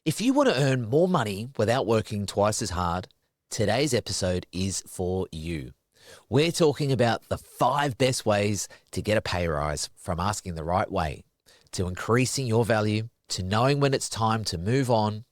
If you want to earn more money without working twice as hard, today's episode is for you. We're talking about the 5 best ways to get a pay rise, from asking the right way, to increasing your value, to knowing when it's time to move on.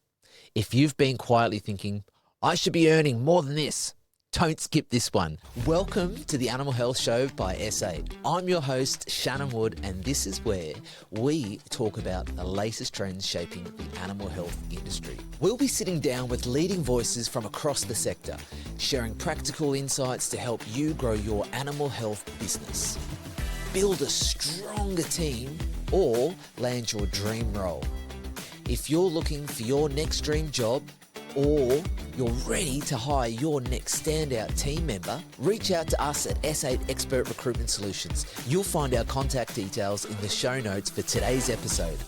If you've been quietly thinking, I should be earning more than this, don't skip this one. Welcome to the Animal Health Show by S8. I'm your host, Shannon Wood, and this is where we talk about the latest trends shaping the animal health industry. We'll be sitting down with leading voices from across the sector, sharing practical insights to help you grow your animal health business, build a stronger team, or land your dream role. If you're looking for your next dream job, or you're ready to hire your next standout team member, reach out to us at S8 Expert Recruitment Solutions. You'll find our contact details in the show notes for today's episode.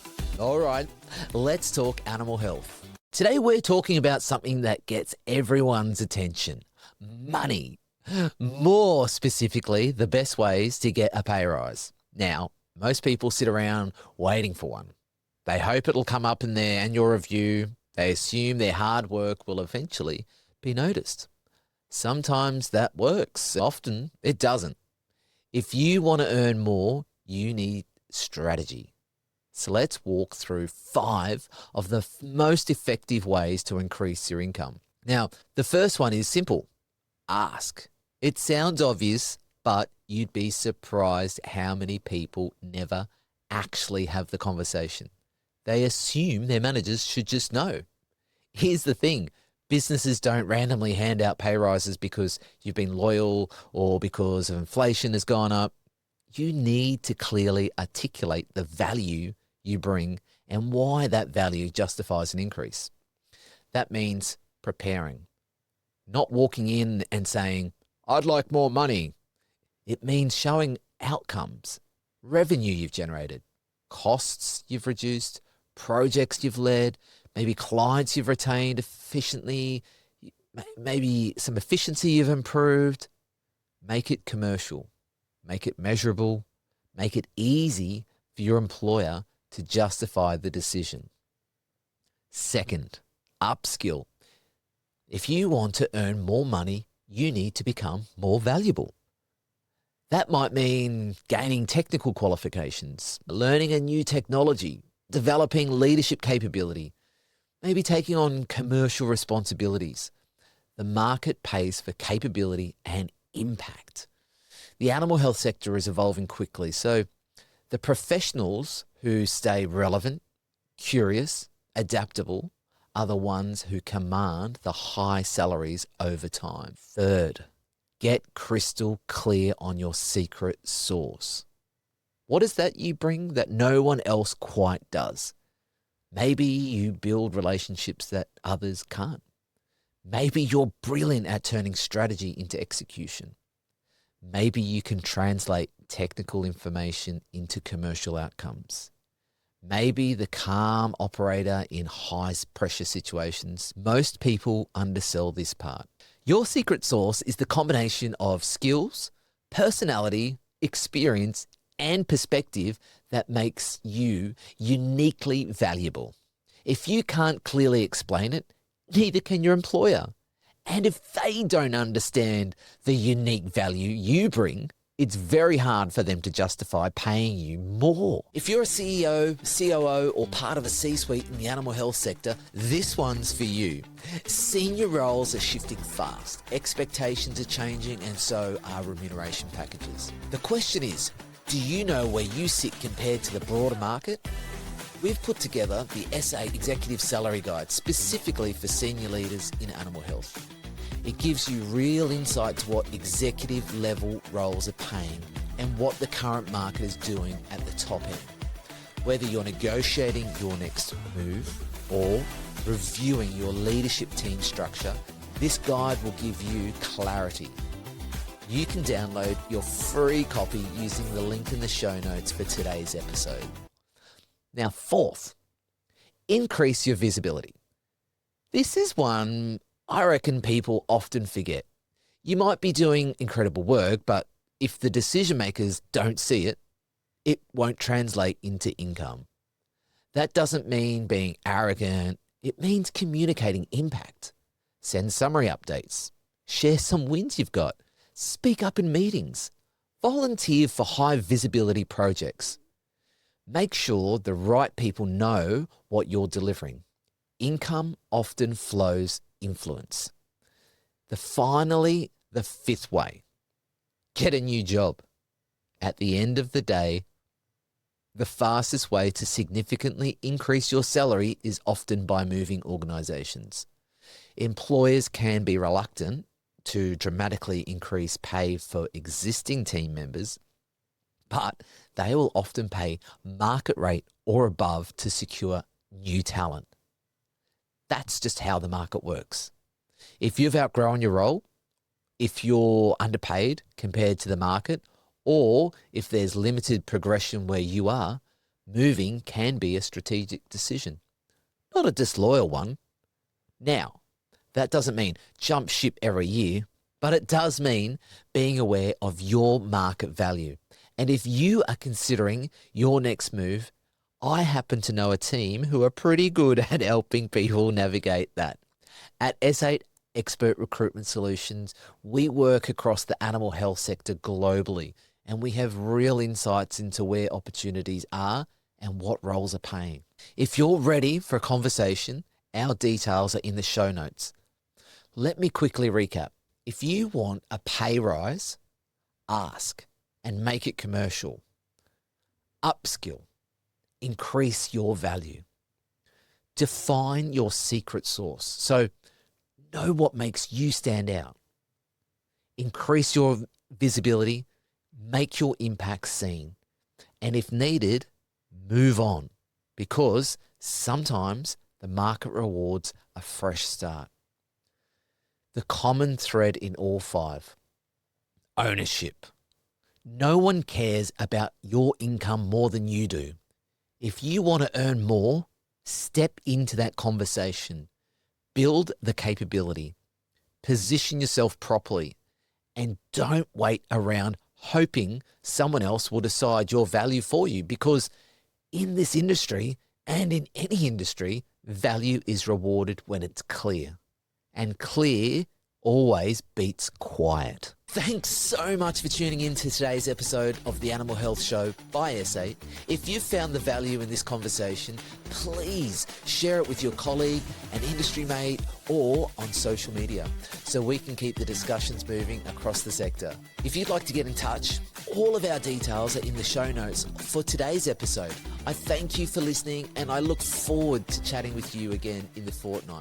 All right, let's talk animal health. Today we're talking about something that gets everyone's attention: money. More specifically, the best ways to get a pay rise. Now, most people sit around waiting for one. They hope it'll come up in their annual review. They assume their hard work will eventually be noticed. Sometimes that works. Often it doesn't. If you want to earn more, you need strategy. So let's walk through 5 of the most effective ways to increase your income. Now, the first one is simple. Ask. It sounds obvious, but you'd be surprised how many people never actually have the conversation. They assume their managers should just know. Here's the thing. Businesses don't randomly hand out pay rises because you've been loyal or because of inflation has gone up. You need to clearly articulate the value you bring and why that value justifies an increase. That means preparing, not walking in and saying, I'd like more money. It means showing outcomes, revenue you've generated, costs you've reduced, projects you've led, maybe clients you've retained efficiently, maybe some efficiency you've improved. Make it commercial, make it measurable, make it easy for your employer to justify the decision. Second, upskill. If you want to earn more money, you need to become more valuable. That might mean gaining technical qualifications, learning a new technology, developing leadership capability, maybe taking on commercial responsibilities. The market pays for capability and impact. The animal health sector is evolving quickly, so the professionals who stay relevant, curious, adaptable are the ones who command the high salaries over time. Third, get crystal clear on your secret sauce. What is that you bring that no one else quite does? Maybe you build relationships that others can't. Maybe you're brilliant at turning strategy into execution. Maybe you can translate technical information into commercial outcomes. Maybe the calm operator in high pressure situations. Most people undersell this part. Your secret sauce is the combination of skills, personality, experience, and perspective that makes you uniquely valuable. If you can't clearly explain it, neither can your employer. And if they don't understand the unique value you bring, it's very hard for them to justify paying you more. If you're a CEO, COO, or part of a C-suite in the animal health sector, this one's for you. Senior roles are shifting fast, expectations are changing, and so are remuneration packages. The question is, do you know where you sit compared to the broader market? We've put together the S8 Executive Salary Guide specifically for senior leaders in animal health. It gives you real insight to what executive level roles are paying and what the current market is doing at the top end. Whether you're negotiating your next move or reviewing your leadership team structure, this guide will give you clarity. You can download your free copy using the link in the show notes for today's episode. Now, fourth, increase your visibility. This is one I reckon people often forget. You might be doing incredible work, but if the decision makers don't see it, it won't translate into income. That doesn't mean being arrogant, It means communicating impact. Send summary updates. Share some wins you've got. Speak up in meetings. Volunteer for high visibility projects. Make sure the right people know what you're delivering. Income often flows influence. The fifth way, get a new job. At the end of the day, the fastest way to significantly increase your salary is often by moving organisations. Employers can be reluctant to dramatically increase pay for existing team members, but they will often pay market rate or above to secure new talent. That's just how the market works. If you've outgrown your role, if you're underpaid compared to the market, or if there's limited progression where you are, moving can be a strategic decision, not a disloyal one. Now, that doesn't mean jump ship every year, but it does mean being aware of your market value. And if you are considering your next move, I happen to know a team who are pretty good at helping people navigate that. At S8 Expert Recruitment Solutions, we work across the animal health sector globally, and we have real insights into where opportunities are and what roles are paying. If you're ready for a conversation, our details are in the show notes. Let me quickly recap. If you want a pay rise, ask and make it commercial. Upskill, increase your value. Define your secret sauce. So know what makes you stand out. Increase your visibility, make your impact seen. And if needed, move on, because sometimes the market rewards a fresh start. The common thread in all five: ownership. No one cares about your income more than you do. If you want to earn more, step into that conversation. Build the capability. Position yourself properly. And don't wait around hoping someone else will decide your value for you, because in this industry and in any industry, value is rewarded when it's clear. And clear always beats quiet. Thanks so much for tuning in to today's episode of the Animal Health Show by S8. If you found the value in this conversation, please share it with your colleague, an industry mate, or on social media so we can keep the discussions moving across the sector. If you'd like to get in touch, all of our details are in the show notes for today's episode. I thank you for listening, and I look forward to chatting with you again in the fortnight.